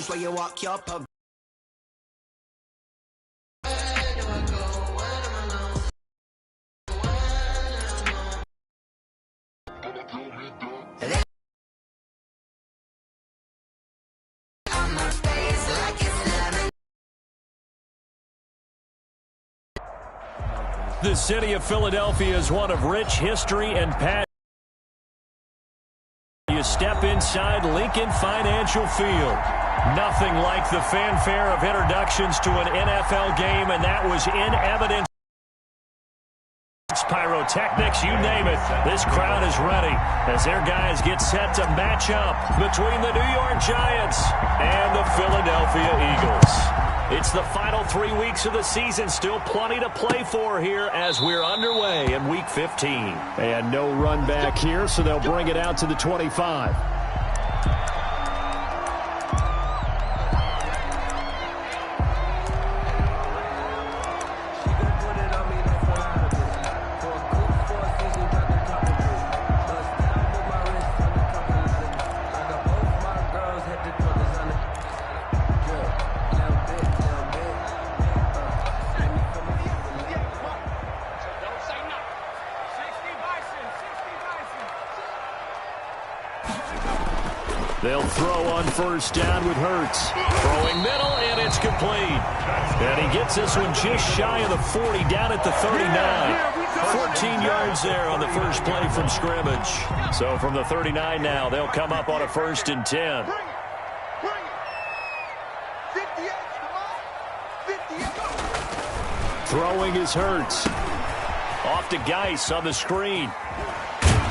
shoes where you walk your pub. The city of Philadelphia is one of rich history and passion. You step inside Lincoln Financial Field. Nothing like the fanfare of introductions to an NFL game, and that was in evidence. Pyrotechnics, you name it. This crowd is ready as their guys get set to match up between the New York Giants and the Philadelphia Eagles. It's the final 3 weeks of the season. Still plenty to play for here as we're underway in Week 15. And no run back here, so they'll bring it out to the 25. They'll throw on first down with Hurts. Throwing middle, and it's complete. And he gets this one just shy of the 40, down at the 39. 14 yards there on the first play from scrimmage. So from the 39 now, they'll come up on a 1st and 10. Throwing is Hurts. Off to Geis on the screen.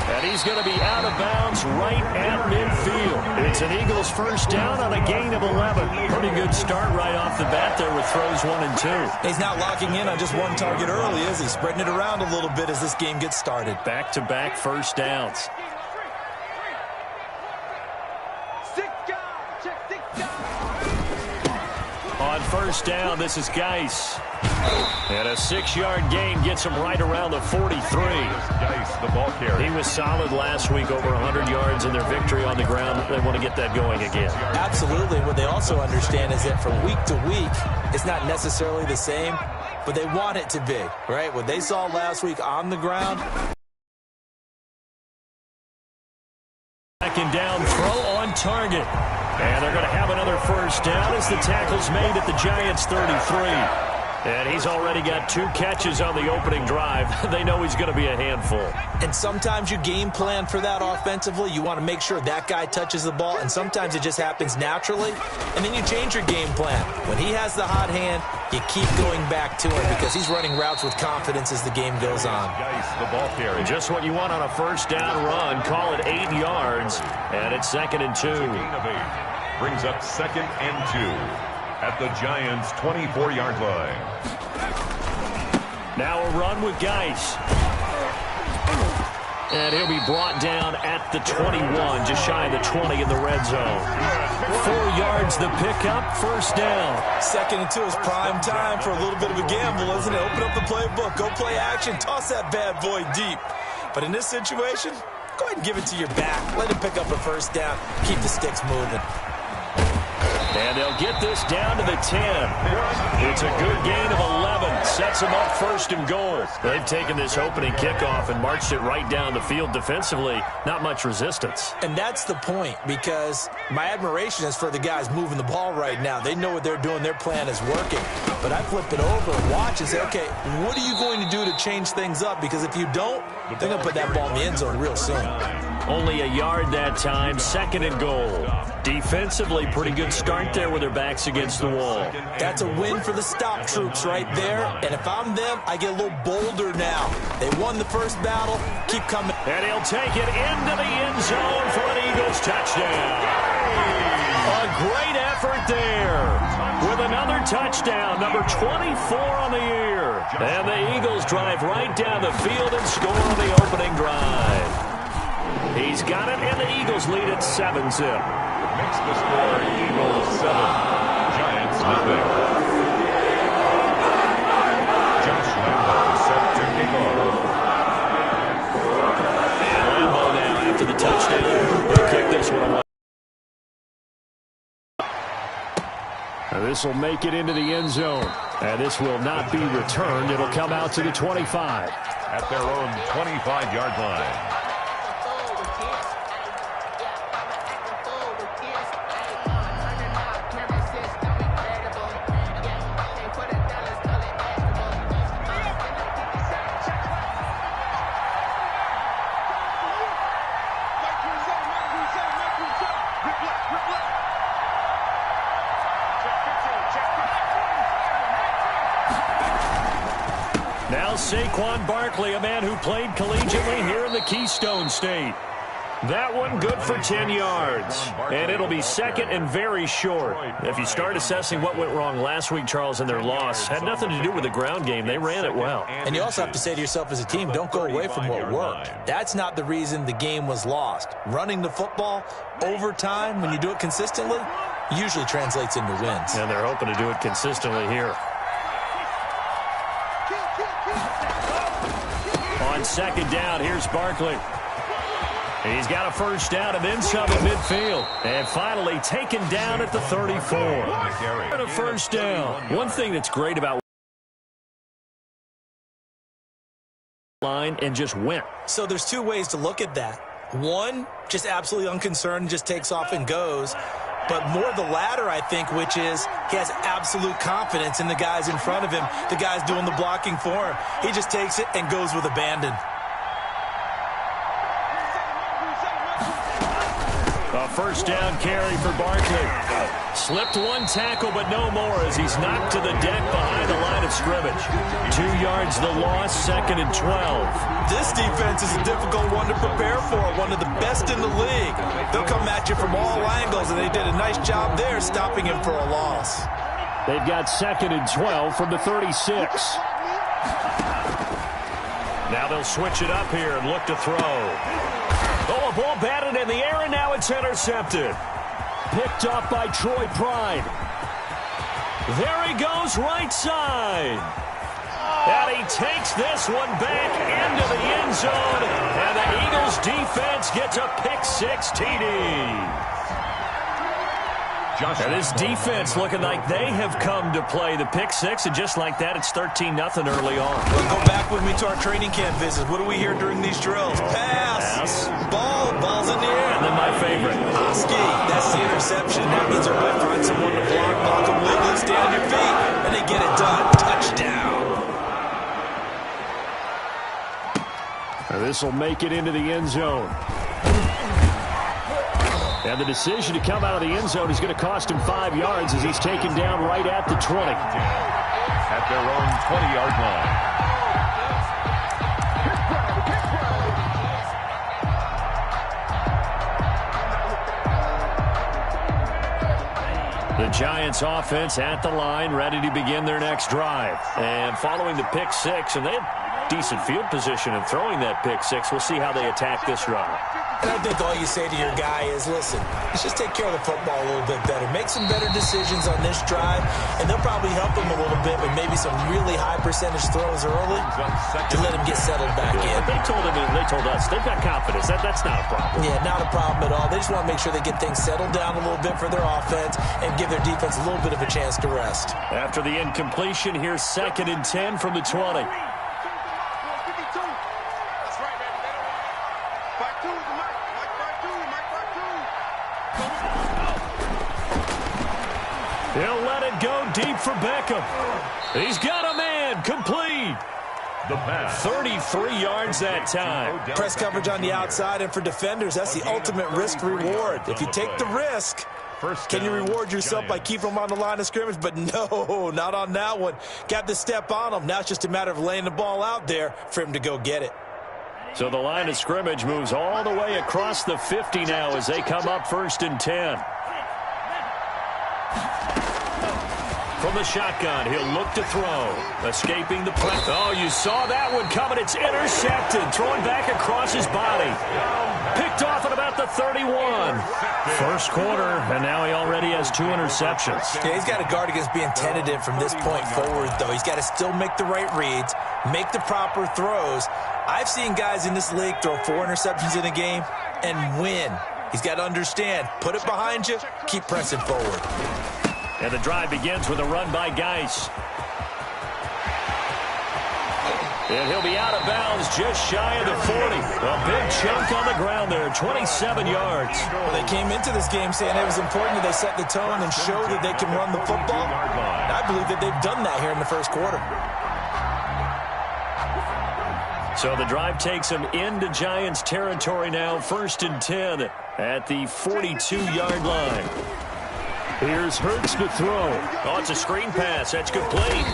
And he's going to be out of bounds right at midfield. It's an Eagles first down on a gain of 11. Pretty good start right off the bat there with throws 1 and 2. He's not locking in on just one target early, is he? Spreading it around a little bit as this game gets started. Back-to-back first downs. On first down, this is Geis. And a 6-yard gain gets him right around the 43. Geis, the ball carrier. He was solid last week, over 100 yards in their victory on the ground. They want to get that going again. Absolutely. What they also understand is that from week to week, it's not necessarily the same, but they want it to be, right? What they saw last week on the ground. Second down, throw on target. And they're going to have another first down as the tackle's made at the Giants' 33. And he's already got 2 catches on the opening drive. They know he's going to be a handful. And sometimes you game plan for that offensively. You want to make sure that guy touches the ball, and sometimes it just happens naturally. And then you change your game plan. When he has the hot hand, you keep going back to him because he's running routes with confidence as the game goes on. Geis, the ball carrier. Just what you want on a first down run. Call it 8 yards, and it's 2nd and 2. Gain of 8. Brings up 2nd and 2. At the Giants' 24-yard line. Now a run with Geis. And he'll be brought down at the 21, just shy of the 20 in the red zone. 4 yards the pickup, first down. 2nd and 2 is prime time for a little bit of a gamble, isn't it? Open up the playbook, go play action, toss that bad boy deep. But in this situation, go ahead and give it to your back. Let him pick up a first down, keep the sticks moving. And they'll get this down to the 10. It's a good gain of 11. Sets them up 1st and goal. They've taken this opening kickoff and marched it right down the field defensively. Not much resistance. And that's the point, because my admiration is for the guys moving the ball right now. They know what they're doing. Their plan is working. But I flip it over and watch and say, okay, what are you going to do to change things up? Because if you don't, they're going to put that ball in the end zone real soon. Only a yard that time, 2nd and goal. Defensively, pretty good start there with their backs against the wall. That's a win for the stop troops right there. And if I'm them, I get a little bolder now. They won the first battle. Keep coming. And he'll take it into the end zone for an Eagles touchdown. A great effort there with another touchdown, number 24 on the year. And the Eagles drive right down the field and score on the opening drive. He's got it, and the Eagles lead at 7-zip. Makes the score Eagles 7, Giants nothing. Josh Lambo set to kick off. And Lambo now after the touchdown. He'll kick this one away. This will make it into the end zone. And this will not be returned. It'll come out to the 25. At their own 25-yard line. Now Saquon Barkley, a man who played collegiately here in the Keystone State. That one good for 10 yards. And it'll be second and very short. If you start assessing what went wrong last week, Charles, in their loss, had nothing to do with the ground game. They ran it well. And you also have to say to yourself as a team, don't go away from what worked. That's not the reason the game was lost. Running the football over time, when you do it consistently, usually translates into wins. And they're hoping to do it consistently here. On second down, here's Barkley. He's got a first down and then some in midfield. And finally taken down at the 34. And a first down. One thing that's great about line and just went. So there's two ways to look at that. One, just absolutely unconcerned, just takes off and goes. But more the latter, I think, which is he has absolute confidence in the guys in front of him, the guys doing the blocking for him. He just takes it and goes with abandon. A first down carry for Barkley. Slipped one tackle, but no more as he's knocked to the deck behind the line of scrimmage. 2 yards the loss, second and 12. This defense is a difficult one to prepare for, one of the best in the league. They'll come at you from all angles, and they did a nice job there stopping him for a loss. They've got second and 12 from the 36. Now they'll switch it up here and look to throw. Oh, a ball batted in the air, and now it's intercepted. Picked up by Troy Pride. There he goes, right side. And he takes this one back into the end zone. And the Eagles defense gets a pick-six TD. And this defense looking like they have come to play the pick-six. And just like that, it's 13-0 early on. Well, go back with me to our training camp visits. What do we hear during these drills? Pass. Ball's in the air. And then my favorite. Husky. That's the interception. That means they're going to find someone to block, knock them legally, stay on your feet, and they get it done. Touchdown. And this will make it into the end zone. And the decision to come out of the end zone is going to cost him 5 yards as he's taken down right at the 20. At their own 20-yard line. The Giants offense at the line, ready to begin their next drive. And following the pick-six, and they have decent field position in throwing that pick-six. We'll see how they attack this drive. And I think all you say to your guy is, listen, let's just take care of the football a little bit better. Make some better decisions on this drive, and they'll probably help him a little bit with maybe some really high percentage throws early to let him get settled back in. They told us they've got confidence. That's not a problem. Yeah, not a problem at all. They just want to make sure they get things settled down a little bit for their offense and give their defense a little bit of a chance to rest. After the incompletion, here's second and 10 from the 20. He'll let it go deep for Beckham. He's got a man, complete. The pass. 33 yards that time. Press coverage on the outside, and for defenders, that's the ultimate risk-reward. If you take the risk, can you reward yourself by keeping them on the line of scrimmage? But no, not on that one. Got to step on them. Now it's just a matter of laying the ball out there for him to go get it. So the line of scrimmage moves all the way across the 50 now as they come up first and 10. From the shotgun, he'll look to throw. Escaping the press. Oh, you saw that one coming. It's intercepted. Throwing back across his body. Picked off at about the 31. First quarter, and now he already has 2 interceptions. Yeah, he's got to guard against being tentative from this point forward, though. He's got to still make the right reads, make the proper throws. I've seen guys in this league throw 4 interceptions in a game and win. He's got to understand, put it behind you, keep pressing forward. And the drive begins with a run by Geis. And he'll be out of bounds just shy of the 40. A big chunk on the ground there, 27 yards. Well, they came into this game saying it was important that they set the tone and show that they can run the football. And I believe that they've done that here in the first quarter. So the drive takes them into Giants territory now, 1st and 10 at the 42-yard line. Here's Hurts to throw. Oh, it's a screen pass. That's complete.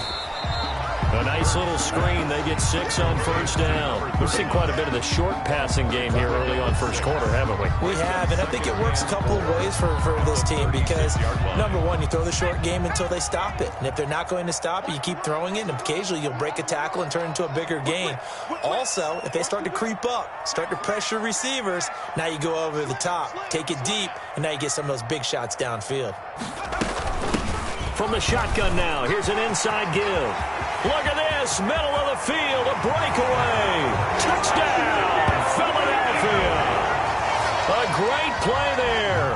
A nice little screen. They get 6 on 1st down. We've seen quite a bit of the short passing game here early on first quarter, haven't we? We have, and I think it works a couple of ways for this team because, number one, you throw the short game until they stop it. And if they're not going to stop it, you keep throwing it, and occasionally you'll break a tackle and turn it into a bigger gain. Also, if they start to creep up, start to pressure receivers, now you go over the top, take it deep, and now you get some of those big shots downfield. From the shotgun now, here's an inside give. Look at this, middle of the field, a breakaway. Touchdown, Philadelphia. A great play there.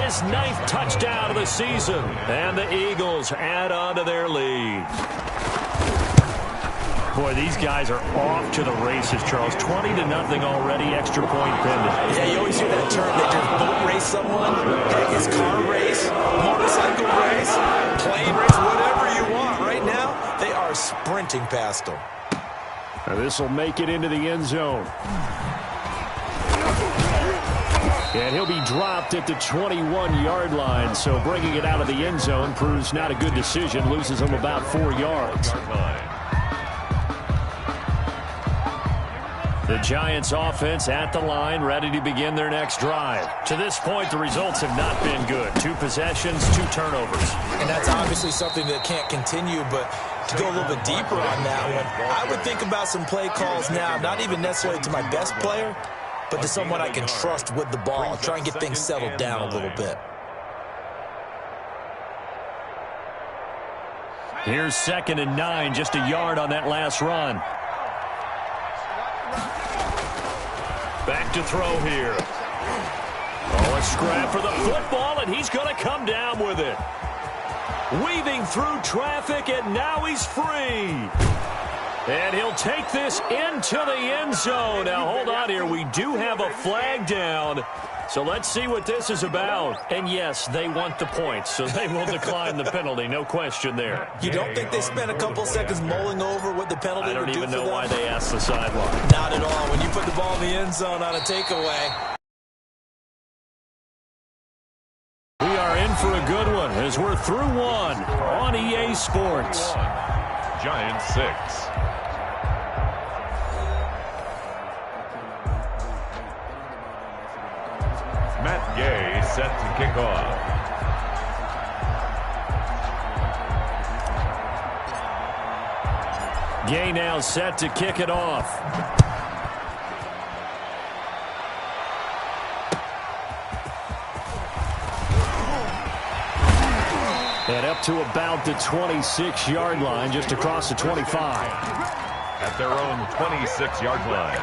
His 9th touchdown of the season. And the Eagles add on to their lead. Boy, these guys are off to the races, Charles. 20-0 already, extra point pending. Yeah, you always hear that term. They just boat race someone. Heck, it's car race, motorcycle race, plane race, whatever you want. Right now, they are sprinting past them. Now this will make it into the end zone. And he'll be dropped at the 21-yard line. So bringing it out of the end zone proves not a good decision. Loses him about 4 yards. The Giants offense at the line, ready to begin their next drive. To this point, the results have not been good. 2 possessions, 2 turnovers. And that's obviously something that can't continue, but to go a little bit deeper on that one, I would think about some play calls now, not even necessarily to my best player, but to someone I can trust with the ball. Try and get things settled down a little bit. Here's 2nd and 9, just a yard on that last run. Back to throw here. Oh, a scrap for the football, and he's going to come down with it. Weaving through traffic, and now he's free. And he'll take this into the end zone. Now, hold on here. We do have a flag down. So let's see what this is about. And, yes, they want the points, so they will decline the penalty. No question there. You don't think they spent a couple seconds mulling over what the penalty would do for them? I don't even know why they asked the sideline. Not at all. When you put the ball in the end zone on a takeaway. We are in for a good one as we're through one on EA Sports. Giants 6. Matt Gay set to kick off. Gay now set to kick it off. And up to about the 26-yard line, just across the 25. At their own 26-yard line.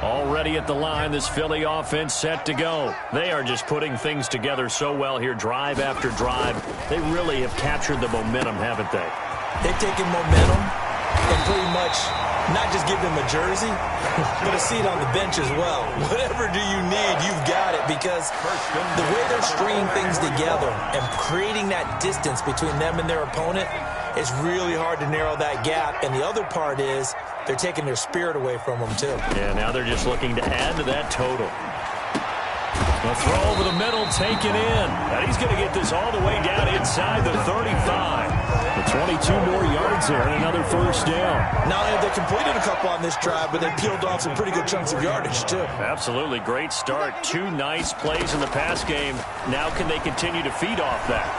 Already at the line, this Philly offense set to go. They are just putting things together so well here, drive after drive. They really have captured the momentum, haven't they? They've taken momentum and pretty much not just give them a jersey, but a seat on the bench as well. Whatever do you need, you've got it, because the way they're stringing things together and creating that distance between them and their opponent, it's really hard to narrow that gap. And the other part is they're taking their spirit away from them, too. Yeah, now they're just looking to add to that total. A throw over the middle, taken in. And he's going to get this all the way down inside the 35. The 22 more yards there and another 1st down. Not only have they completed a couple on this drive, but they peeled off some pretty good chunks of yardage, too. Absolutely. Great start. 2 nice plays in the pass game. Now can they continue to feed off that?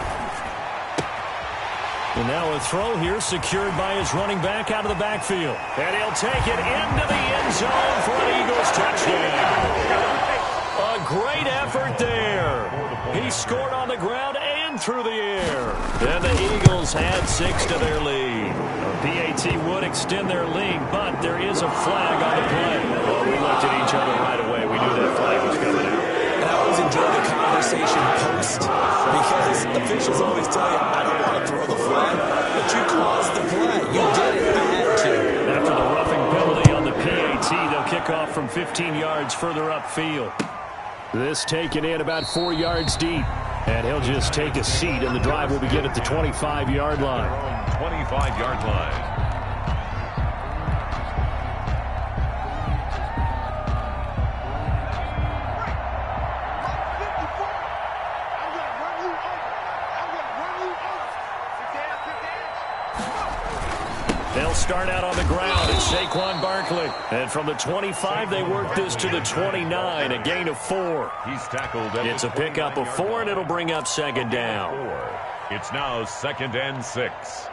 And now a throw here secured by his running back out of the backfield. And he'll take it into the end zone for an Eagles touchdown. A great effort there. He scored on the ground and through the air. And the Eagles add 6 to their lead. A PAT would extend their lead, but there is a flag on the play. Well, we looked at each other right away. We knew that flag was coming out. And I always enjoy the pissed because officials always tell you, I don't want to throw the flag, but you caused the play. You did it. I had to. After the roughing penalty on the PAT, they'll kick off from 15 yards further upfield. This taken in about 4 yards deep. And he'll just take a seat, and the drive will begin at the 25-yard line. 25-yard line. They'll start out on the ground. It's Saquon Barkley. And from the 25, they work this to the 29, a gain of 4. He's tackled. It's a pickup of 4, and it'll bring up second down. It's now 2nd and 6.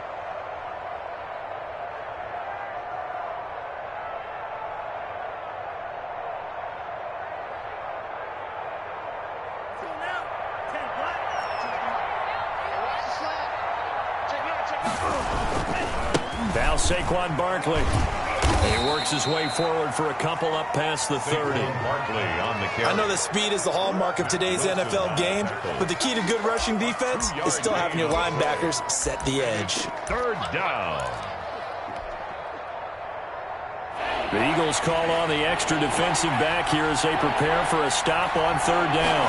Now Saquon Barkley. He works his way forward for a couple up past the 30. I know that speed is the hallmark of today's NFL game, but the key to good rushing defense is still having your linebackers set the edge. 3rd down. The Eagles call on the extra defensive back here as they prepare for a stop on 3rd down.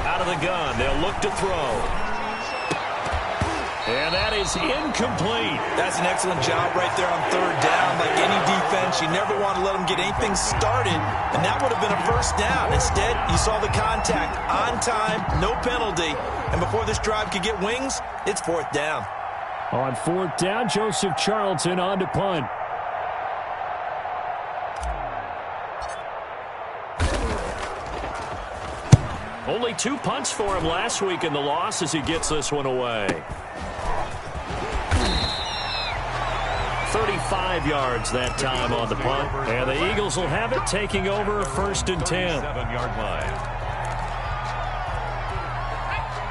Out of the gun, they'll look to throw. And that is incomplete. That's an excellent job right there on 3rd down. Like any defense, you never want to let them get anything started, and that would have been a 1st down. Instead, you saw the contact on time, no penalty, and before this drive could get wings, it's 4th down. On 4th down, Joseph Charlton on to punt. Only 2 punts for him last week in the loss as he gets this one away. 35 yards that time on the punt. And the Eagles will have it, taking over 1st and 10. 7-yard line.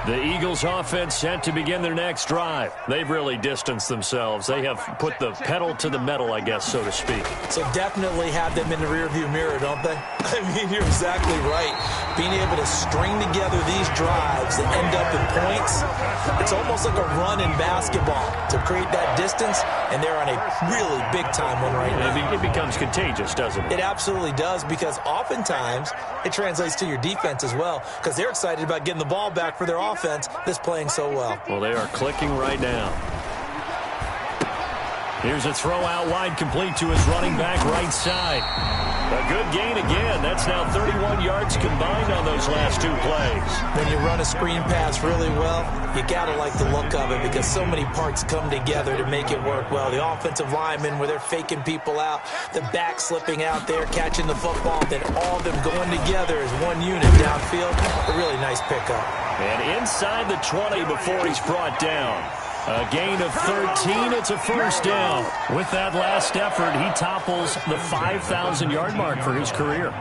The Eagles offense set to begin their next drive. They've really distanced themselves. They have put the pedal to the metal, I guess, so to speak. So definitely have them in the rearview mirror, don't they? I mean, you're exactly right. Being able to string together these drives that end up in points, it's almost like a run in basketball to create that distance, and they're on a really big-time one right now. It becomes contagious, doesn't it? It absolutely does, because oftentimes it translates to your defense as well, because they're excited about getting the ball back for their offense that's playing so well. Well, they are clicking right now. Here's a throw out wide, complete to his running back right side. A good gain again. That's now 31 yards combined on those last 2 plays. When you run a screen pass really well, you got to like the look of it because so many parts come together to make it work well. The offensive linemen, where they're faking people out, the back slipping out there, catching the football, then all of them going together as one unit downfield. A really nice pickup. And inside the 20 before he's brought down. A gain of 13. It's a 1st down. With that last effort, he topples the 5,000-yard mark for his career.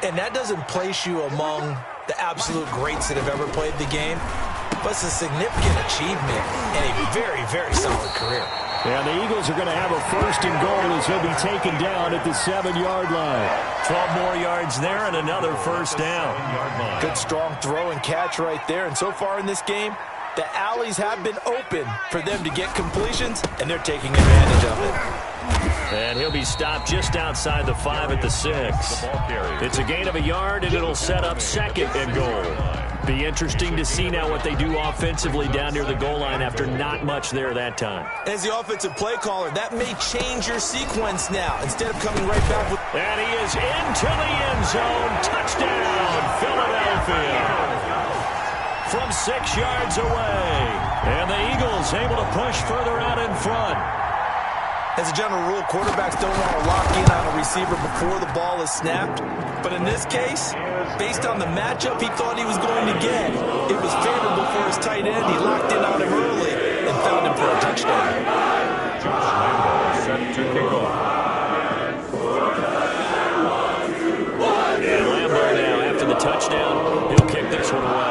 And that doesn't place you among the absolute greats that have ever played the game, but it's a significant achievement and a very, very solid career. And the Eagles are going to have a 1st and goal as he'll be taken down at the 7-yard line. 12 more yards there and another 1st down. Good strong throw and catch right there. And so far in this game, the alleys have been open for them to get completions, and they're taking advantage of it. And he'll be stopped just outside the 5 at the 6. It's a gain of a yard, and it'll set up 2nd and goal. Be interesting to see now what they do offensively down near the goal line after not much there that time. As the offensive play caller, that may change your sequence now. Instead of coming right back with... And he is into the end zone. Touchdown, Philadelphia. From 6 yards away. And the Eagles able to push further out in front. As a general rule, quarterbacks don't want to lock in on a receiver before the ball is snapped. But in this case, based on the matchup he thought he was going to get, it was favorable for his tight end. He locked in on him early and found him for a touchdown. Josh Lambo set to kick off. And Lambo now, after the touchdown, he'll kick this one away.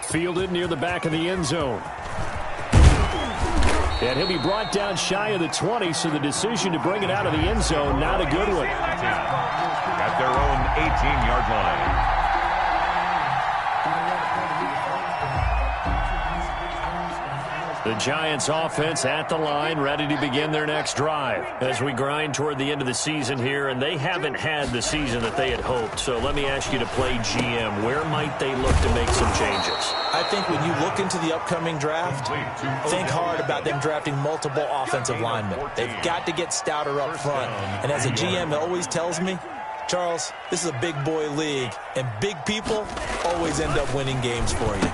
Fielded near the back of the end zone. And he'll be brought down shy of the 20, so the decision to bring it out of the end zone, not a good one. At their own 18-yard line. The Giants offense at the line, ready to begin their next drive. As we grind toward the end of the season here, and they haven't had the season that they had hoped. So let me ask you to play GM. Where might they look to make some changes? I think when you look into the upcoming draft, think hard about them drafting multiple offensive linemen. They've got to get stouter up front. And as a GM, it always tells me, Charles, this is a big boy league, and big people always end up winning games for you.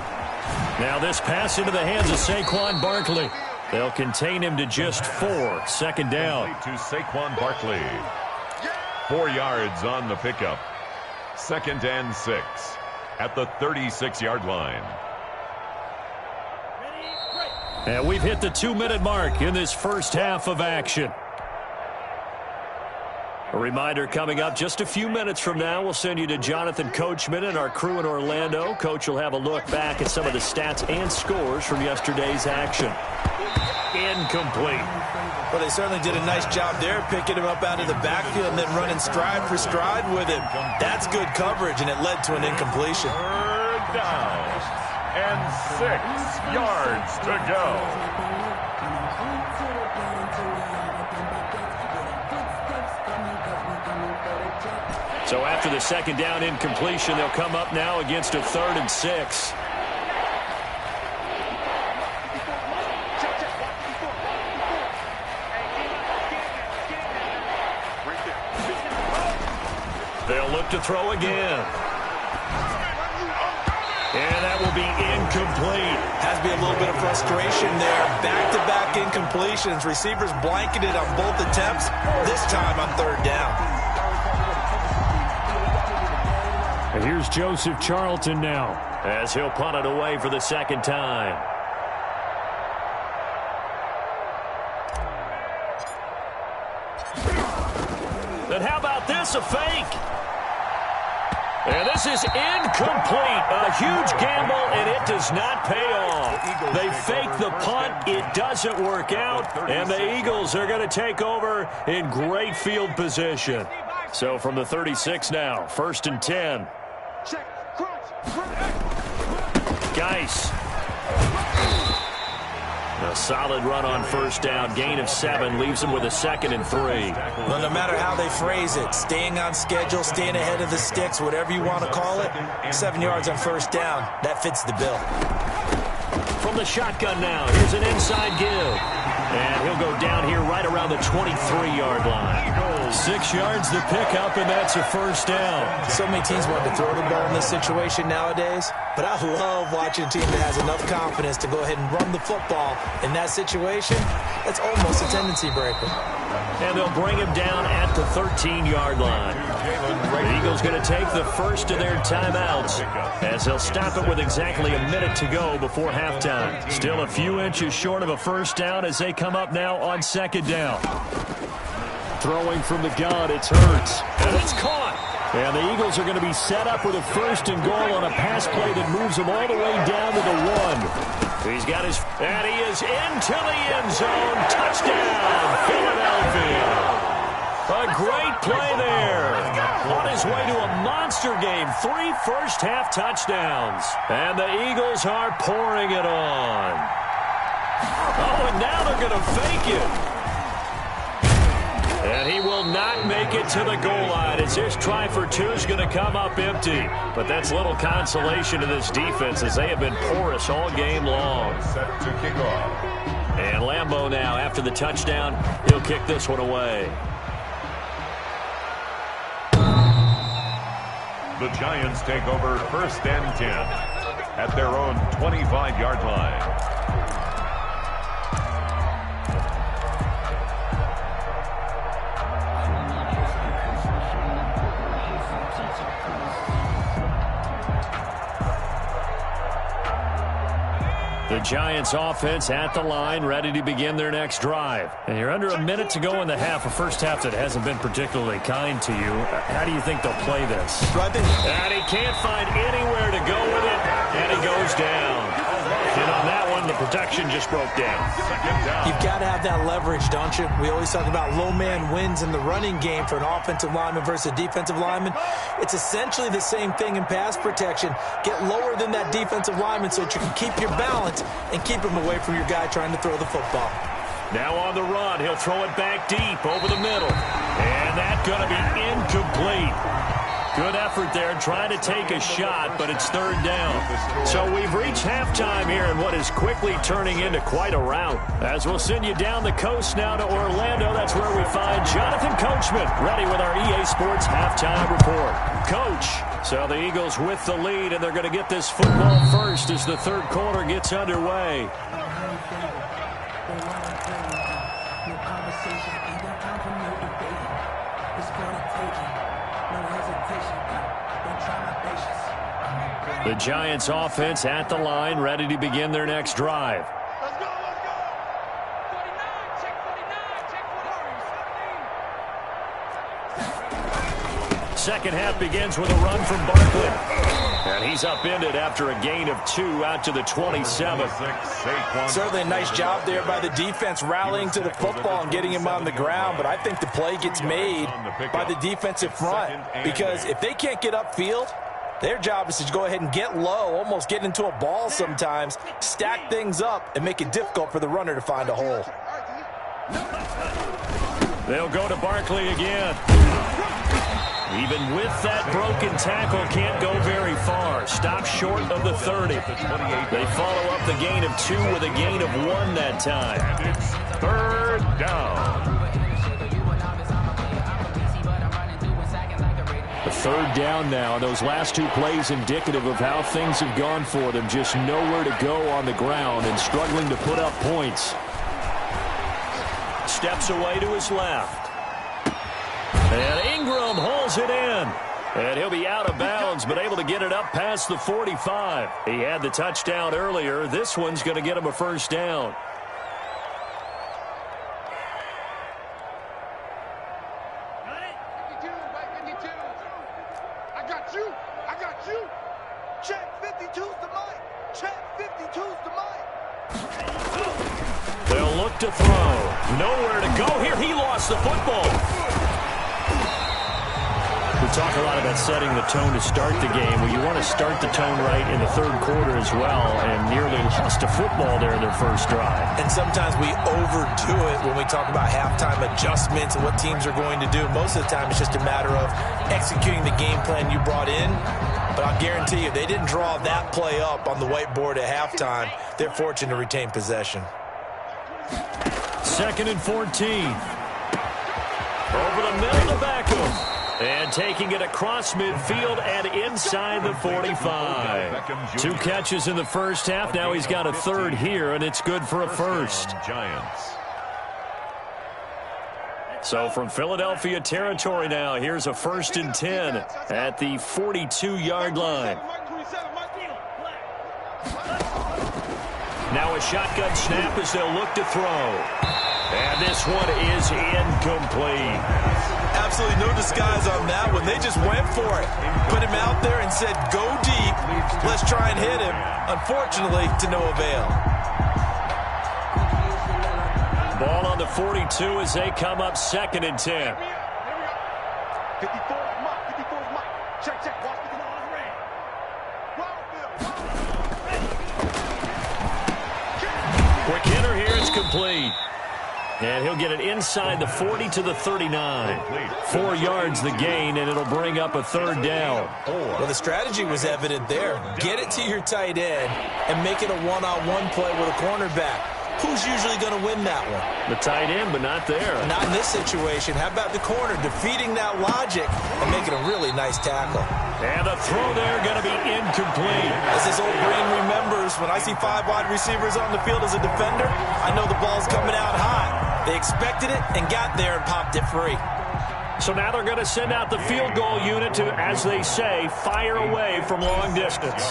Now this pass into the hands of Saquon Barkley. They'll contain him to just 4. Second down. To Saquon Barkley. 4 yards on the pickup. 2nd and 6 at the 36-yard line. And we've hit the 2-minute mark in this first half of action. A reminder coming up just a few minutes from now, we'll send you to Jonathan Coachman and our crew in Orlando. Coach will have a look back at some of the stats and scores from yesterday's action. Incomplete. Well, they certainly did a nice job there, picking him up out of the backfield and then running stride for stride with him. That's good coverage, and it led to an incompletion. 3rd down and 6 yards to go. So after the second down incompletion, they'll come up now against a 3rd and 6. They'll look to throw again. And that will be incomplete. Has to be a little bit of frustration there. Back-to-back incompletions. Receivers blanketed on both attempts, this time on 3rd down. And here's Joseph Charlton now, as he'll punt it away for the second time. Then how about this, a fake? And this is incomplete. A huge gamble, and it does not pay off. They fake the punt. It doesn't work out, and the Eagles are going to take over in great field position. So from the 36 now, 1st and 10. Geis. A solid run on 1st down. Gain of 7 leaves him with a 2nd and 3. Well, no matter how they phrase it, staying on schedule, staying ahead of the sticks, whatever you want to call it, 7 yards on 1st down, that fits the bill. From the shotgun now, here's an inside give. And he'll go down here right around the 23-yard line. 6 yards to pick up, and that's a 1st down. So many teams want to throw the ball in this situation nowadays, but I love watching a team that has enough confidence to go ahead and run the football. In that situation, that's almost a tendency breaker. And they'll bring him down at the 13-yard line. The Eagles going to take the first of their timeouts as they'll stop it with exactly a minute to go before halftime. Still a few inches short of a 1st down as they come up now on 2nd down. Throwing from the gun, it's Hurts. And it's caught. And the Eagles are going to be set up with a 1st and goal on a pass play that moves them all the way down to the 1. He's got his, and he is into the end zone. Touchdown, Philadelphia. A great play there. On his way to a monster game. 3 first-half touchdowns. And the Eagles are pouring it on. Oh, and now they're going to fake it. And he will not make it to the goal line as his try for 2 is going to come up empty. But that's little consolation to this defense as they have been porous all game long. Set to kick off. And Lambeau now, after the touchdown, he'll kick this one away. The Giants take over 1st and 10 at their own 25-yard line. The Giants offense at the line, ready to begin their next drive. And you're under a minute to go in the half, a first half that hasn't been particularly kind to you. How do you think they'll play this? And he can't find anywhere to go with it, and he goes down. And on that one, run. The protection just broke down. You've got to have that leverage, don't you? We always talk about low man wins in the running game for an offensive lineman versus a defensive lineman. It's essentially the same thing in pass protection. Get lower than that defensive lineman so that you can keep your balance and keep him away from your guy trying to throw the football. Now on the run, he'll throw it back deep over the middle. And that's going to be incomplete. Good effort there, trying to take a shot, but it's third down. So we've reached halftime here in what is quickly turning into quite a rout. As we'll send you down the coast now to Orlando, that's where we find Jonathan Coachman, ready with our EA Sports Halftime Report. Coach, so the Eagles with the lead, and they're going to get this football first as the third quarter gets underway. The Giants offense at the line, ready to begin their next drive. Let's go, let's go. 49, check 49, check 49. Second half begins with a run from Barkley. And he's upended after a gain of 2 out to the 27. Certainly a nice job there by the defense rallying to the football and getting him on the ground, but I think the play gets made by the defensive front because if they can't get upfield, their job is to go ahead and get low, almost get into a ball sometimes, stack things up, and make it difficult for the runner to find a hole. They'll go to Barkley again. Even with that broken tackle, can't go very far. Stop short of the 30. They follow up the gain of 2 with a gain of 1 that time. And it's third down. The third down now. Those last 2 plays indicative of how things have gone for them. Just nowhere to go on the ground and struggling to put up points. Steps away to his left. And Ingram holds it in. And he'll be out of bounds, but able to get it up past the 45. He had the touchdown earlier. This one's going to get him a first down. Check 52's the mic. Check 52's the mic. They'll look to throw. Nowhere to go here. He lost the football. We talk a lot about setting the tone to start the game. Well, you want to start the tone right in the third quarter as well, and nearly lost a football there in their first drive. And sometimes we overdo it when we talk about halftime adjustments and what teams are going to do. Most of the time it's just a matter of executing the game plan you brought in. But I'll guarantee you, they didn't draw that play up on the whiteboard at halftime. They're fortunate to retain possession. 2nd and 14. Over the middle to Beckham. And taking it across midfield and inside the 45. 2 catches in the first half. Now he's got a third here, and it's good for a first. Giants. So from Philadelphia territory now, here's a 1st and 10 at the 42-yard line. Now a shotgun snap as they'll look to throw. And this one is incomplete. Absolutely no disguise on that one. They just went for it. Put him out there and said, go deep. Let's try and hit him. Unfortunately, to no avail. Ball on the 42 as they come up 2nd and 10. 54's Mike. 54's Mike. Check, check. Watch the ball is red. Quick hitter here. It's complete. And he'll get it inside the 40 to the 39. 4 yards the gain, and it'll bring up a third down. Well, the strategy was evident there. Get it to your tight end and make it a one-on-one play with a cornerback. Who's usually going to win that one? The tight end, but not there. Not in this situation. How about the corner defeating that logic and making a really nice tackle? And the throw there going to be incomplete. As his old brain remembers, when I see 5 wide receivers on the field as a defender, I know the ball's coming out hot. They expected it and got there and popped it free. So now they're going to send out the field goal unit to, as they say, fire away from long distance.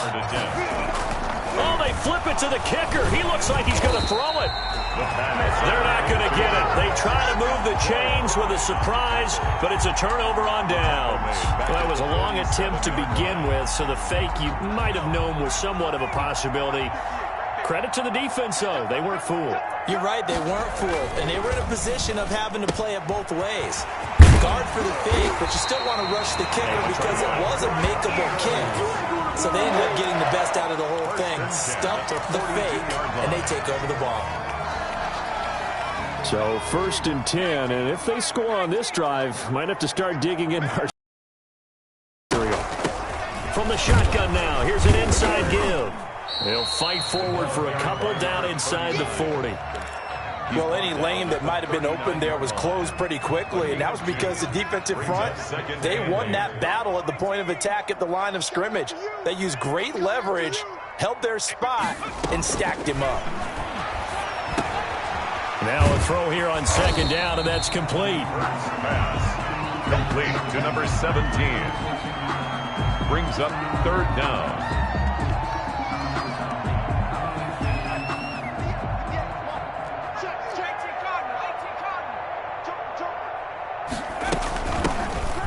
Oh, they flip it to the kicker. He looks like he's going to throw it. They're not going to get it. They try to move the chains with a surprise, but it's a turnover on downs. Well, that was a long attempt to begin with, so the fake you might have known was somewhat of a possibility. Credit to the defense, though. They weren't fooled. You're right, they weren't fooled, and they were in a position of having to play it both ways. Guard for the fake, but you still want to rush the kicker because it was a makeable kick. So they ended up getting the best out of the whole thing, stumped the fake, and they take over the ball. So 1st and 10, and if they score on this drive, might have to start digging in our material. From the shotgun now, here's an inside give. They'll fight forward for a couple down inside the 40. Well, any lane that might have been open there was closed pretty quickly, and that was because the defensive front, they won that battle at the point of attack at the line of scrimmage. They used great leverage, held their spot, and stacked him up. Now a throw here on 2nd down, and that's complete. Pass complete to number 17. Brings up 3rd down.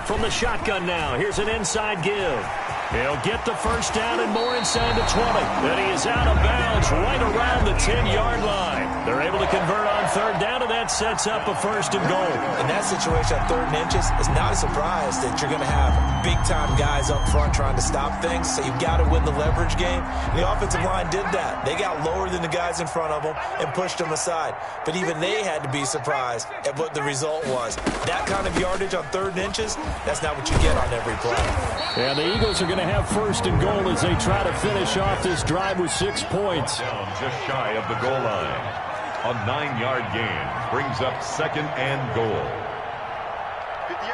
From the shotgun now, here's an inside give. He'll get the 1st down and more inside the 20. Then he is out of bounds right around the 10-yard line. They're able to convert on 3rd down, and that sets up a 1st and goal. In that situation on 3rd and inches, it's not a surprise that you're going to have big-time guys up front trying to stop things, so you've got to win the leverage game. And the offensive line did that. They got lower than the guys in front of them and pushed them aside. But even they had to be surprised at what the result was. That kind of yardage on 3rd and inches, that's not what you get on every play. And the Eagles are going to have 1st and goal as they try to finish off this drive with 6 points. Down just shy of the goal line. A 9-yard gain brings up 2nd and goal. 58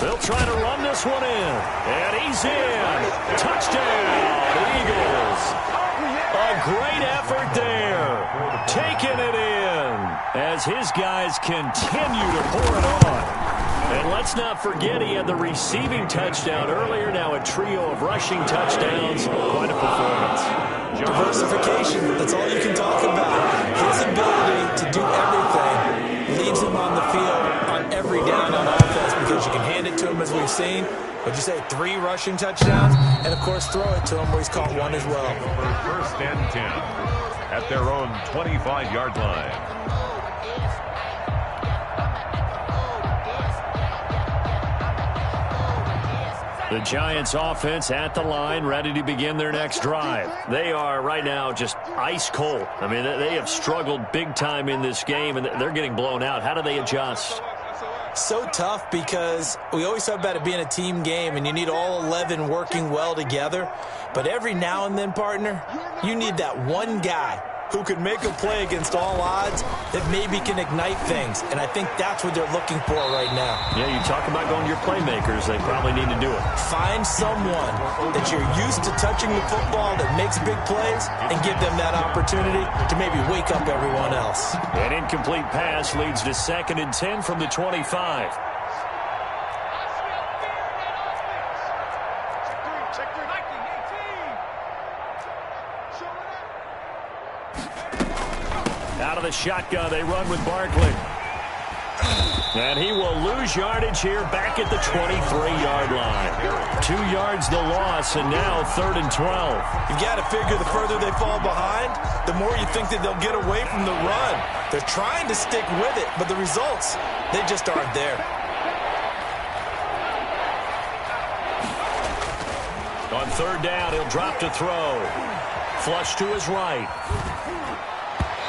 They'll try to run this one in. And he's in. Touchdown, Eagles. A great effort there. Taking it in as his guys continue to pour it on. And let's not forget he had the receiving touchdown earlier. Now a trio of rushing touchdowns. Quite a performance. Diversification, that's all you can talk about. His ability to do everything leaves him on the field on every down on offense because you can hand it to him as we've seen. What'd you say, 3 rushing touchdowns? And, of course, throw it to him where he's caught 1 as well. 1st and 10 at their own 25-yard line. The Giants offense at the line, ready to begin their next drive. They are right now just ice cold. I mean, they have struggled big time in this game, and they're getting blown out. How do they adjust? So tough because we always talk about it being a team game, and you need all 11 working well together. But every now and then, partner, you need that one guy who can make a play against all odds that maybe can ignite things. And I think that's what they're looking for right now. Yeah, you talk about going to your playmakers. They probably need to do it. Find someone that you're used to touching the football that makes big plays and give them that opportunity to maybe wake up everyone else. An incomplete pass leads to 2nd and 10 from the 25. Out of the shotgun, they run with Barkley. And he will lose yardage here back at the 23-yard line. 2 yards the loss, and now 3rd and 12. You've got to figure the further they fall behind, the more you think that they'll get away from the run. They're trying to stick with it, but the results, they just aren't there. On 3rd down, he'll drop to throw. Flush to his right.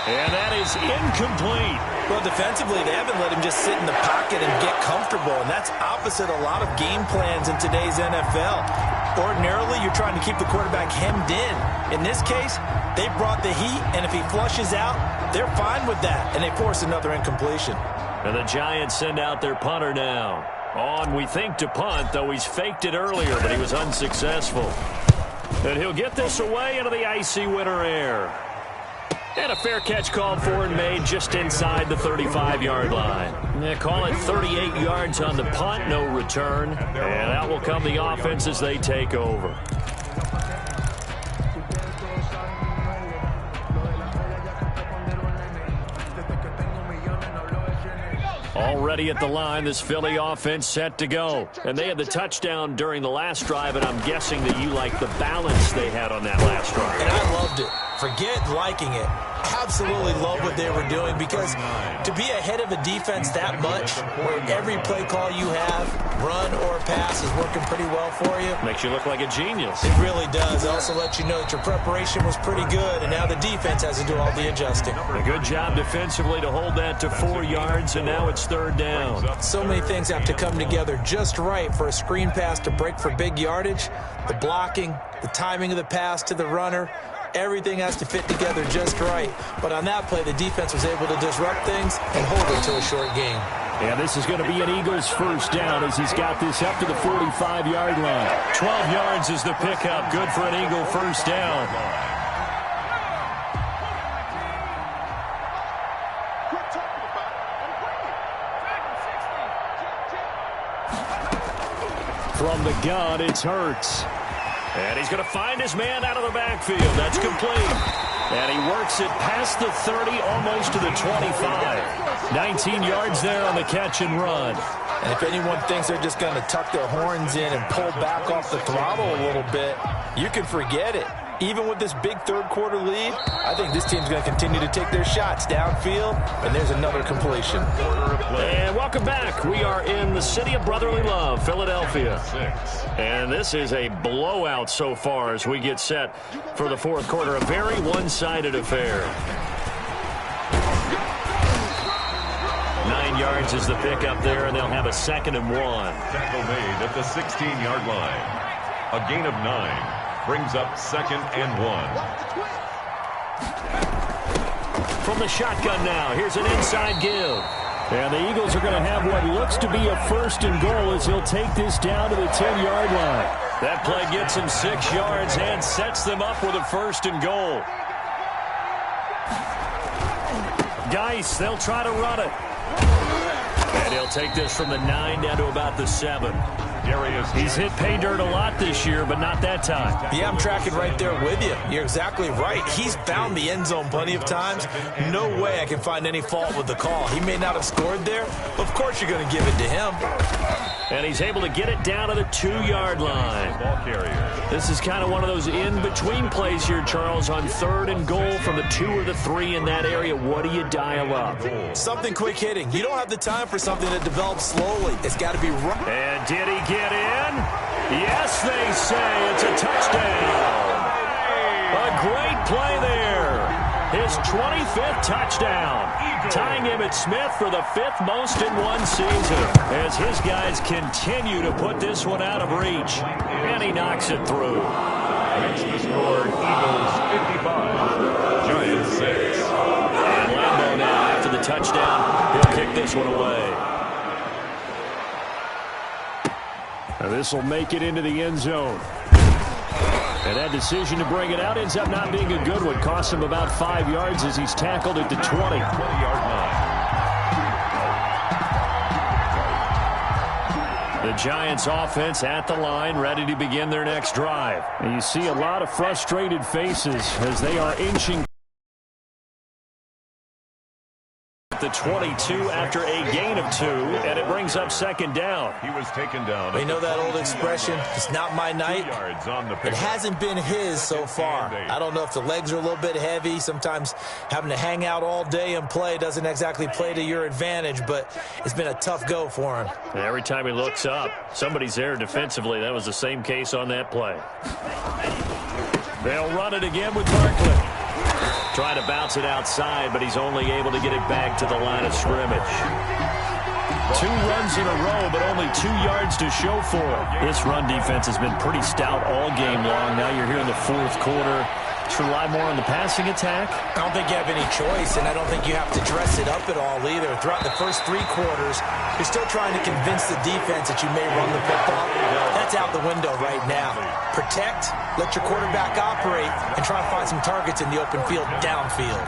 And that is incomplete. Well, defensively, they haven't let him just sit in the pocket and get comfortable, and that's opposite a lot of game plans in today's NFL. Ordinarily, you're trying to keep the quarterback hemmed in. In this case, they brought the heat, and if he flushes out, they're fine with that, and they force another incompletion. And the Giants send out their punter now. On, we think, to punt, though he's faked it earlier, but he was unsuccessful. And he'll get this away into the icy winter air. And a fair catch called for and made just inside the 35-yard line. They call it 38 yards on the punt, no return. And out will come the offense as they take over. ready at the line. This Philly offense set to go. And they had the touchdown during the last drive, and I'm guessing that you like the balance they had on that last drive. And I loved it. Forget liking it. Absolutely love what they were doing, because to be ahead of a defense that much, where every play call you have, run or pass, is working pretty well for you. Makes you look like a genius. It really does. It also lets you know that your preparation was pretty good, and now the defense has to do all the adjusting. A good job defensively to hold that to 4 yards, and now it's third down. So many things have to come together just right for a screen pass to break for big yardage. The blocking, the timing of the pass to the runner, everything has to fit together just right. But on that play, the defense was able to disrupt things and hold it to a short game. Yeah, this is going to be an Eagles first down as he's got this up to the 45-yard line. 12 yards is the pickup. Good for an Eagle first down. From the gun, it's Hurts. And he's going to find his man out of the backfield. That's complete. And he works it past the 30, almost to the 25. 19 yards there on the catch and run. And if anyone thinks they're just going to tuck their horns in and pull back off the throttle a little bit, you can forget it. Even with this big third-quarter lead, I think this team's going to continue to take their shots downfield, and there's another completion. And welcome back. We are in the city of brotherly love, Philadelphia. And this is a blowout so far as we get set for the fourth quarter. A very one-sided affair. 9 yards is the pickup there, and they'll have a 2nd and 1. Tackle made at the 16-yard line. A gain of 9. Brings up 2nd and 1. From the shotgun now, here's an inside give. And the Eagles are going to have what looks to be a 1st and goal as he'll take this down to the 10-yard line. That play gets him 6 yards and sets them up with a 1st and goal. Geis, they'll try to run it. And he'll take this from the 9 down to about the 7. He's hit pay dirt a lot this year, but not that time. Yeah, I'm tracking right there with you. You're exactly right. He's found the end zone plenty of times. No way I can find any fault with the call. He may not have scored there. Of course you're going to give it to him. And he's able to get it down to the 2-yard line. Ball carrier. This is kind of one of those in-between plays here, Charles, on 3rd and goal from the 2 or the 3 in that area. What do you dial up? Something quick hitting. You don't have the time for something that develops slowly. It's got to be right. And did he get in? Yes, they say. It's a touchdown. A great play there. His 25th touchdown, tying him at Smith for the 5th most in one season as his guys continue to put this one out of reach. And he knocks it through. Makes the score Eagles 55, Giants 6. And Lambeau now after the touchdown, he'll kick this one away. Now this will make it into the end zone. And that decision to bring it out ends up not being a good one. Costs him about 5 yards as he's tackled at the 20. 20-yard line. The Giants offense at the line, ready to begin their next drive. And you see a lot of frustrated faces as they are inching the 22 after a gain of 2, and it brings up 2nd down. He was taken down. We know that old expression, it's not my night. It hasn't been his so far. I don't know if the legs are a little bit heavy. Sometimes having to hang out all day and play doesn't exactly play to your advantage, but it's been a tough go for him. And every time he looks up, somebody's there defensively. That was the same case on that play. They'll run it again with Barkley. Trying to bounce it outside, but he's only able to get it back to the line of scrimmage. 2 runs in a row, but only 2 yards to show for it. This run defense has been pretty stout all game long. Now you're here in the fourth quarter. To rely more on the passing attack? I don't think you have any choice, and I don't think you have to dress it up at all either. Throughout the first 3 quarters, you're still trying to convince the defense that you may run the football. That's out the window right now. Protect, let your quarterback operate, and try to find some targets in the open field downfield.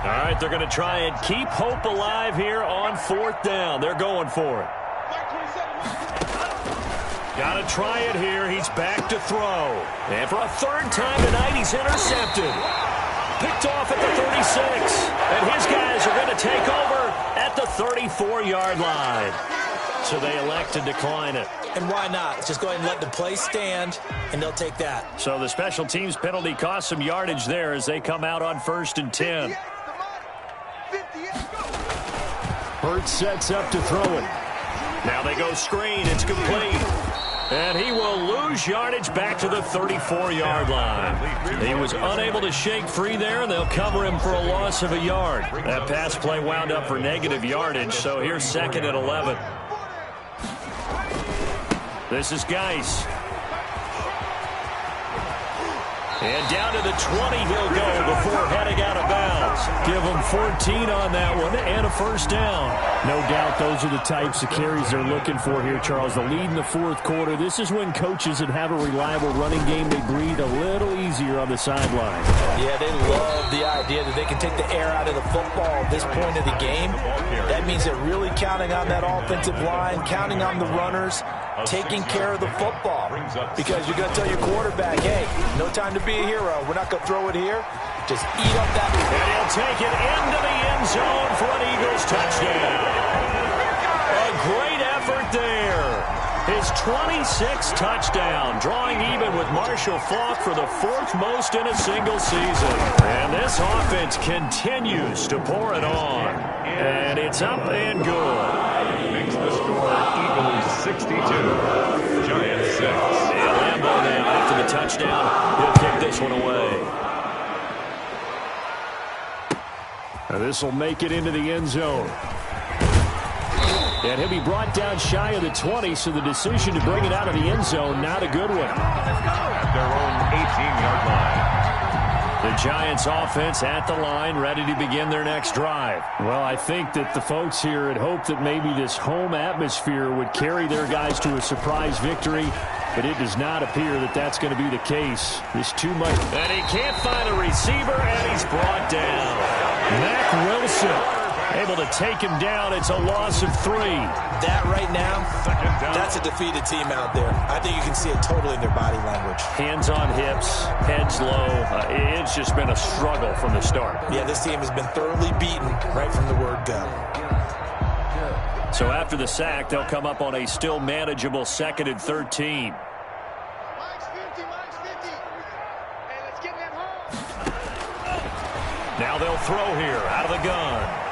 All right, they're going to try and keep hope alive here on 4th down. They're going for it. Got to try it here. He's back to throw. And for a 3rd time tonight, he's intercepted. picked off at the 36. And his guys are going to take over at the 34-yard line. So they elect to decline it. And why not? Just go ahead and let the play stand, and they'll take that. So the special teams penalty cost some yardage there as they come out on 1st and 10. Hurts sets up to throw it. Now they go screen. It's complete. And he will lose yardage back to the 34-yard line. He was unable to shake free there, and they'll cover him for a loss of a yard. That pass play wound up for negative yardage, so here's 2nd and 11. This is Geis. And down to the 20 he'll go before heading out of bounds. Give him 14 on that one and a first down. No doubt those are the types of carries they're looking for here, Charles. The lead in the 4th quarter. This is when coaches that have a reliable running game, they breathe a little easier on the sideline. Yeah, they love the idea that they can take the air out of the football at this point of the game. That means they're really counting on that offensive line, counting on the runners, taking care of the football. Because you're going to tell your quarterback, hey, no time to be a hero. We're not going to throw it here. Just eat up that. And he'll take it into the end zone for an Eagles touchdown. A great effort there. His 26th touchdown, drawing even with Marshall Faulk for the 4th most in a single season. And this offense continues to pour it on. And it's up and good. Makes the score Eagles 62, Giants 6. And Lambo now after the touchdown. He'll kick this one away. Now this will make it into the end zone. And he'll be brought down shy of the 20, so the decision to bring it out of the end zone, not a good one. At their own 18-yard line. The Giants offense at the line, ready to begin their next drive. Well, I think that the folks here had hoped that maybe this home atmosphere would carry their guys to a surprise victory, but it does not appear that that's going to be the case. There's too much. And he can't find a receiver, and he's brought down. Mack Wilson able to take him down. It's a loss of 3. That right now, that's a defeated team out there. I think you can see it totally in their body language. Hands on hips, heads low. It's just been a struggle from the start. Yeah, this team has been thoroughly beaten right from the word go. So after the sack, they'll come up on a still manageable 2nd and 13. Now they'll throw here out of the gun.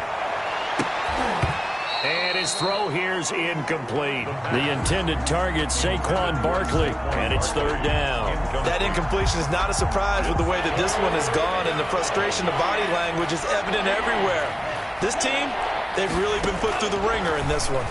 And his throw here's incomplete. The intended target, Saquon Barkley, and it's 3rd down. That incompletion is not a surprise with the way that this one has gone, and the frustration of body language is evident everywhere. This team, they've really been put through the ringer in this one.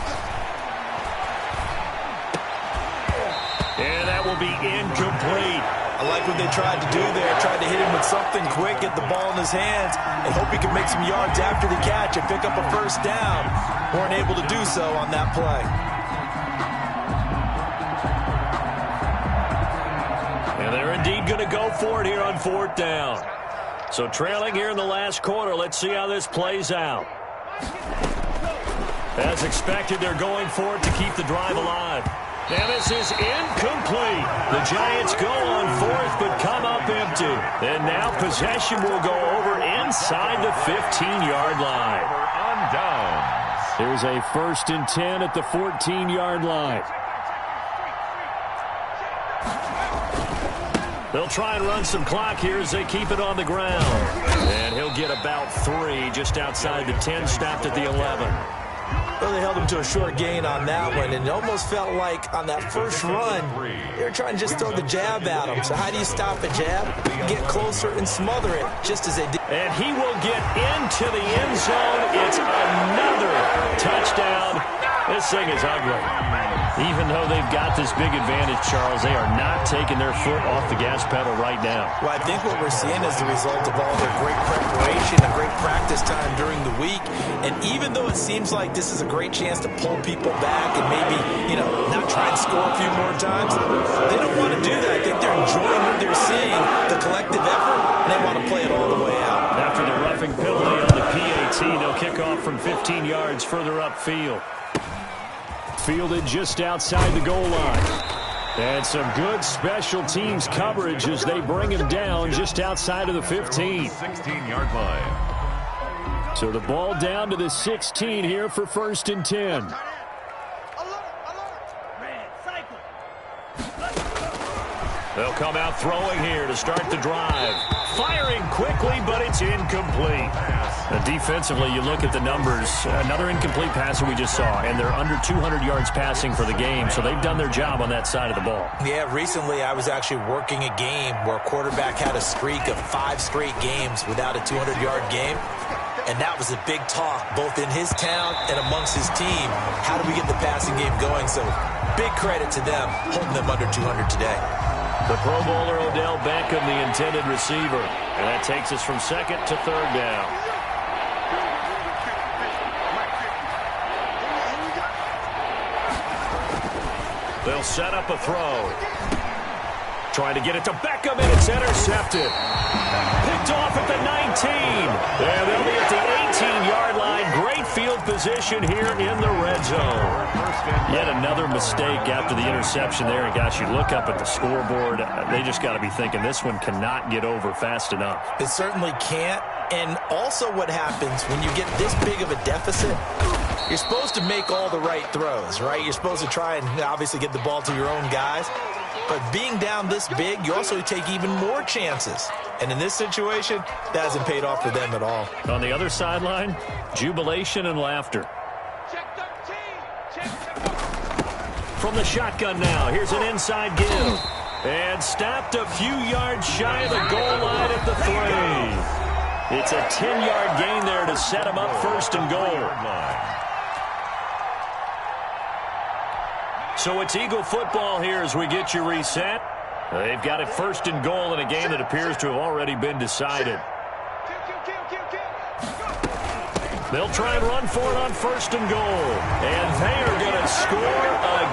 And that will be incomplete. I like what they tried to do there. Tried to hit him with something quick, get the ball in his hands, and hope he can make some yards after the catch and pick up a first down. Weren't able to do so on that play. And they're indeed going to go for it here on 4th down. So trailing here in the last quarter, let's see how this plays out. As expected, they're going for it to keep the drive alive. And this is incomplete. The Giants go on 4th, but come up empty. And now possession will go over inside the 15-yard line. On downs. Here's a 1st and 10 at the 14-yard line. They'll try and run some clock here as they keep it on the ground. And he'll get about 3 just outside the 10, stopped at the 11. Well, they held him to a short gain on that one, and it almost felt like on that first run, they were trying to just throw the jab at him. So how do you stop a jab? Get closer and smother it, just as they did. And he will get into the end zone. It's another touchdown. This thing is ugly. Even though they've got this big advantage, Charles, they are not taking their foot off the gas pedal right now. Well, I think what we're seeing is the result of all their great preparation and great practice time during the week. And even though it seems like this is a great chance to pull people back and maybe, not try and score a few more times, they don't want to do that. I think they're enjoying what they're seeing, the collective effort, and they want to play it all the way out. After the roughing penalty on the PAT, they'll kick off from 15 yards further upfield. Fielded just outside the goal line. And some good special teams coverage as they bring him down just outside of the 15. 16-yard line. So the ball down to the 16 here for 1st and 10. They'll come out throwing here to start the drive. Firing quickly, but it's incomplete. Defensively, you look at the numbers. Another incomplete pass that we just saw, and they're under 200 yards passing for the game, so they've done their job on that side of the ball. Yeah, recently I was actually working a game where a quarterback had a streak of 5 straight games without a 200-yard game, and that was a big talk both in his town and amongst his team. How do we get the passing game going? So big credit to them holding them under 200 today. The Pro Bowler Odell Beckham, the intended receiver. And that takes us from 2nd to 3rd down. They'll set up a throw. Trying to get it to Beckham, and it's intercepted. Picked off at the 19. And they'll be at the 18-yard line. Great field position here in the red zone. Yet another mistake after the interception there. And, gosh, you look up at the scoreboard. They just got to be thinking this one cannot get over fast enough. It certainly can't. And also what happens when you get this big of a deficit, you're supposed to make all the right throws, right? You're supposed to try and obviously get the ball to your own guys. But being down this big, you also take even more chances. And in this situation, that hasn't paid off for them at all. On the other sideline, jubilation and laughter. From the shotgun now, here's an inside give. And stopped a few yards shy of the goal line at the 3. It's a 10-yard gain there to set him up 1st and goal. So it's Eagle football here as we get you reset. They've got it 1st and goal in a game that appears to have already been decided. They'll try and run for it on 1st and goal. And they are going to score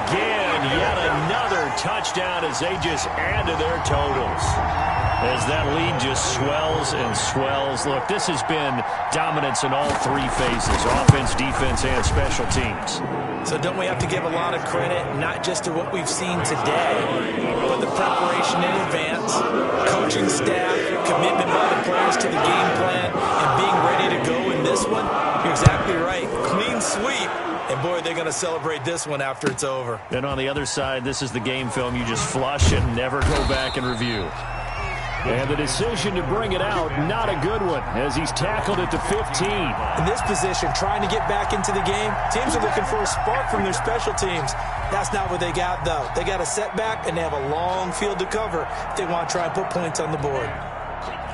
again. Yet another touchdown as they just add to their totals. As that lead just swells and swells. Look, this has been dominance in all 3 phases, offense, defense, and special teams. So don't we have to give a lot of credit, not just to what we've seen today, but the preparation in advance, coaching staff, commitment by the players to the game plan, and being ready to go in this one? You're exactly right. Clean sweep. And, boy, they're going to celebrate this one after it's over. And on the other side, this is the game film you just flush and never go back and review. And the decision to bring it out, not a good one, as he's tackled at the 15. In this position, trying to get back into the game, teams are looking for a spark from their special teams. That's not what they got, though. They got a setback, and they have a long field to cover if they want to try and put points on the board.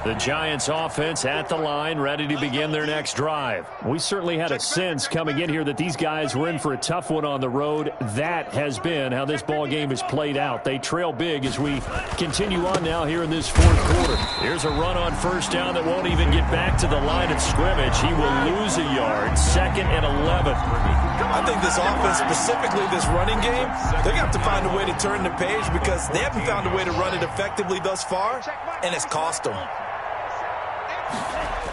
The Giants offense at the line, ready to begin their next drive. We certainly had a sense coming in here that these guys were in for a tough one on the road. That has been how this ball game has played out. They trail big as we continue on now here in this 4th quarter. Here's a run on 1st down that won't even get back to the line of scrimmage. He will lose a yard. 2nd and 11. I think this offense, specifically this running game, they're going to have to find a way to turn the page because they haven't found a way to run it effectively thus far, and it's cost them.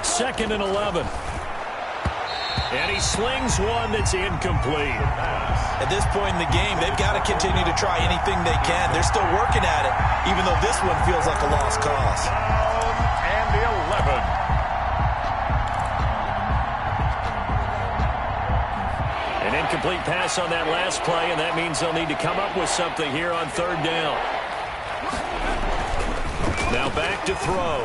2nd and 11. And he slings one that's incomplete. At this point in the game, they've got to continue to try anything they can. They're still working at it, even though this one feels like a lost cause. And the 11. An incomplete pass on that last play, and that means they'll need to come up with something here on 3rd down. Now back to throw.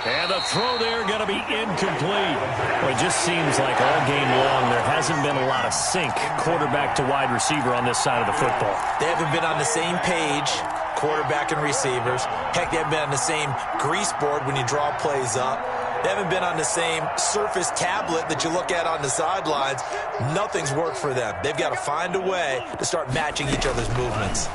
And the throw there going to be incomplete. Well, it just seems like all game long there hasn't been a lot of sync quarterback to wide receiver on this side of the football. They haven't been on the same page, quarterback and receivers. Heck, they haven't been on the same grease board when you draw plays up. They haven't been on the same surface tablet that you look at on the sidelines. Nothing's worked for them. They've got to find a way to start matching each other's movements.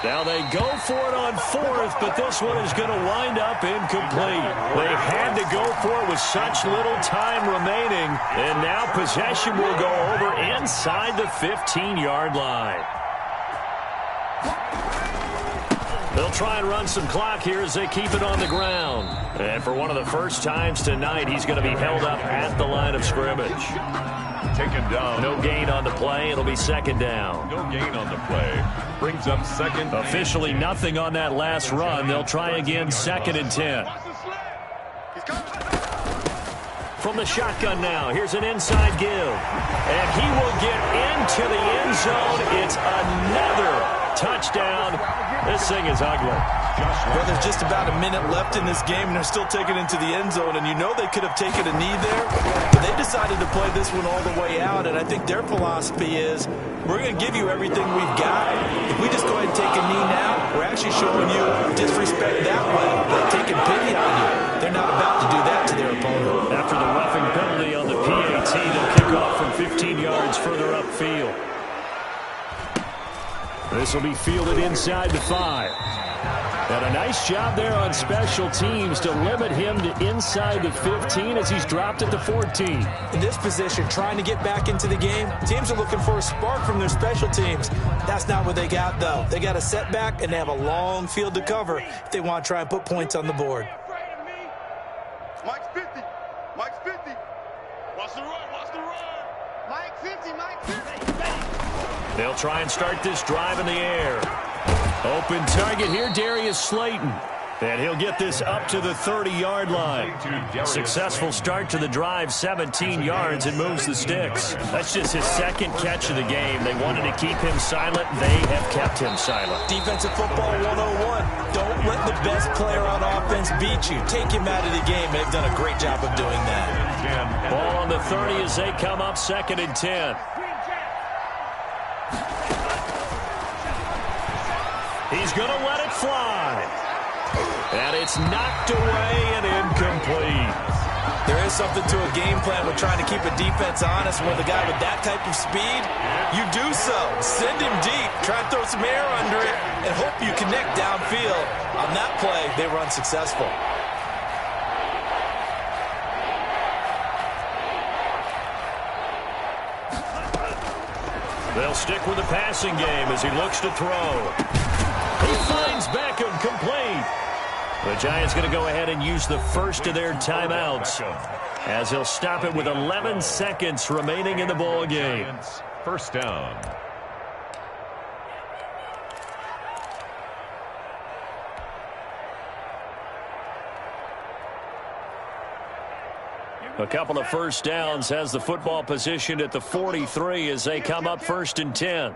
Now they go for it on 4th, but this one is going to wind up incomplete. They had to go for it with such little time remaining, and now possession will go over inside the 15-yard line. They'll try and run some clock here as they keep it on the ground. And for one of the first times tonight, he's going to be held up at the line of scrimmage. taken down. No gain on the play. It'll be second down. No gain on the play. Brings up second. Officially nothing on that last run. They'll try again, second and 10. From the shotgun now, here's an inside give. And he will get into the end zone. It's another touchdown. This thing is ugly. Well, there's just about a minute left in this game, and they're still taking it into the end zone. And you know they could have taken a knee there, but they decided to play this one all the way out. And I think their philosophy is, we're going to give you everything we've got. If we just go ahead and take a knee now, we're actually showing you disrespect that way. They're taking pity on you. They're not about to do that to their opponent. After the roughing penalty on the PAT, they'll kick off from 15 yards further upfield. This will be fielded inside the 5. And a nice job there on special teams to limit him to inside the 15 as he's dropped at the 14. In this position, trying to get back into the game, teams are looking for a spark from their special teams. That's not what they got, though. They got a setback, and they have a long field to cover if they want to try and put points on the board. Mike's 50. Mike's 50. Watch the run. Watch the run. Mike 50. Mike 50. They'll try and start this drive in the air. Open target here, Darius Slayton. And he'll get this up to the 30-yard line. Successful start to the drive, 17 yards, and moves the sticks. That's just his second catch of the game. They wanted to keep him silent. They have kept him silent. Defensive football 101. Don't let the best player on offense beat you. Take him out of the game. They've done a great job of doing that. Ball on the 30 as they come up, second and 10. He's going to let it fly. And it's knocked away and incomplete. There is something to a game plan with trying to keep a defense honest. With a guy with that type of speed, you do so. Send him deep. Try to throw some air under it and hope you connect downfield. On that play, they were unsuccessful. They'll stick with the passing game as he looks to throw. He finds Beckham complete. The Giants going to go ahead and use the first of their timeouts as he'll stop it with 11 seconds remaining in the ball game. First down. A couple of first downs has the football positioned at the 43 as they come up first and 10.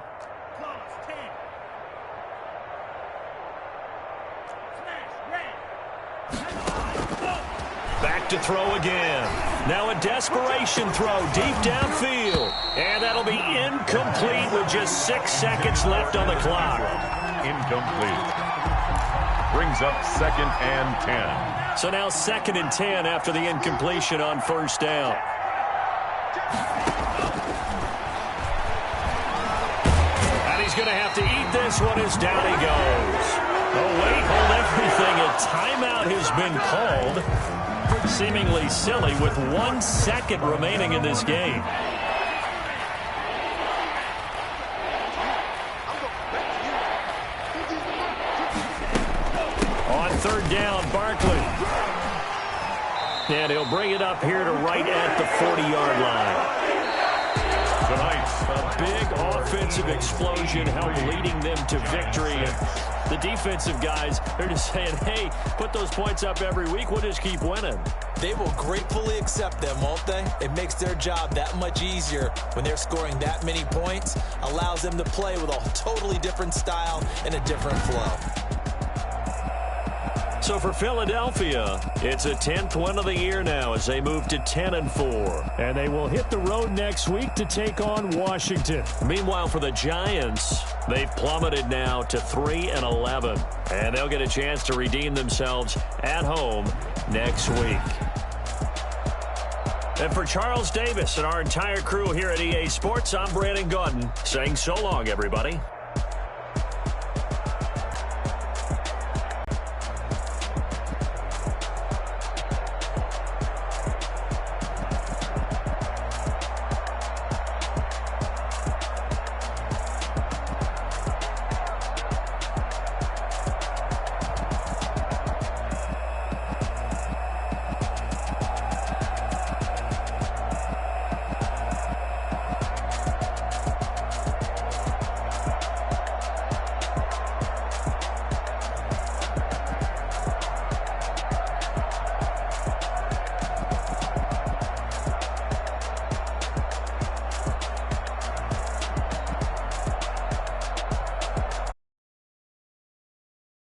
Back to throw again. Now a desperation throw deep downfield. And that'll be incomplete with just 6 seconds left on the clock. Incomplete. Brings up second and 10. So now second and 10 after the incompletion on first down. And he's going to have to eat this one as down he goes. Oh, wait, hold everything. A timeout has been called. Seemingly silly with 1 second remaining in this game. On third down, Barkley. And he'll bring it up here to right at the 40-yard line. A big offensive explosion helped leading them to victory. And the defensive guys, they're just saying, hey, put those points up every week. We'll just keep winning. They will gratefully accept them, won't they? It makes their job that much easier when they're scoring that many points. Allows them to play with a totally different style and a different flow. So for Philadelphia, it's a 10th win of the year now as they move to 10-4. And they will hit the road next week to take on Washington. Meanwhile, for the Giants, they've plummeted now to 3-11. And they'll get a chance to redeem themselves at home next week. And for Charles Davis and our entire crew here at EA Sports, I'm Brandon Gaudin saying so long, everybody.